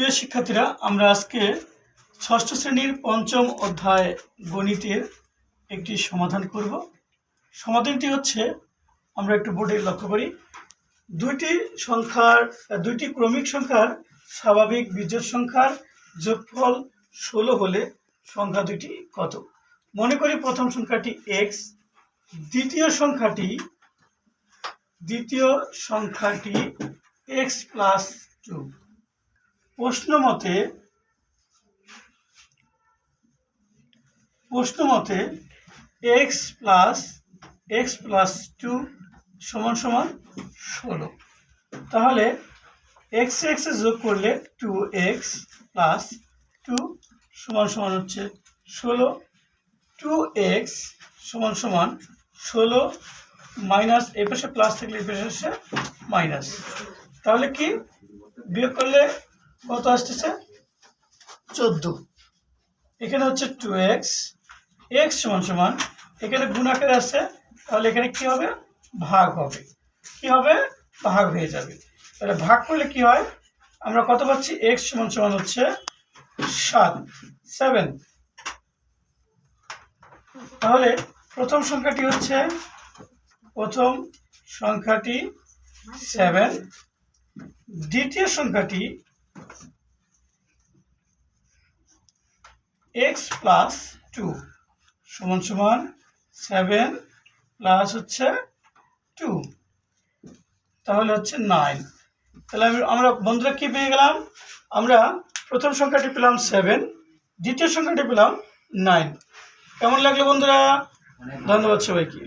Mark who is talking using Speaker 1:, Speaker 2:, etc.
Speaker 1: প্রিয় শিক্ষার্থীরা, আমরা আজকে ষষ্ঠ শ্রেণীর পঞ্চম অধ্যায় গণিতের একটি সমাধান করব। সমাধানটি হচ্ছে, আমরা একটু বোর্ডে লক্ষ্য করি, দুইটি ক্রমিক সংখ্যার স্বাভাবিক বিজোড় সংখ্যার যোগফল 16 হলে সংখ্যা দুটি কত? মনে করি প্রথম সংখ্যাটি x, দ্বিতীয় সংখ্যাটি x প্লাস 2। প্রশ্ন মতে x প্লাস 2 সমান 16। তাহলে x এ যোগ করলে 2x প্লাস 2 সমান হচ্ছে 16। 2x সমান 16 মাইনাস, এই পাশে প্লাস থাকলে এই পাশে আসছে মাইনাস। তাহলে কি বিয়োগ করলে কত আসতেছে? 14। এখানে হচ্ছে 2x, x সমান এখানে গুণ আকারে আছে, তাহলে এখানে কি হবে? ভাগ হবে। কি হবে? ভাগ হয়ে যাবে। তাহলে ভাগ করলে কি হয়? আমরা কত পাচ্ছি? x সমান হচ্ছে 7। তাহলে প্রথম সংখ্যাটি 7, দ্বিতীয় সংখ্যাটি x প্লাস 2 সমান 7 প্লাস হচ্ছে 2, তাহলে হচ্ছে 9। তাহলে আমরা বন্ধুরা কি পেয়ে গেলাম? আমরা প্রথম সংখ্যাটি পেলাম 7, দ্বিতীয় সংখ্যাটি পেলাম 9। কেমন লাগলো বন্ধুরা? ধন্যবাদ সবাইকে।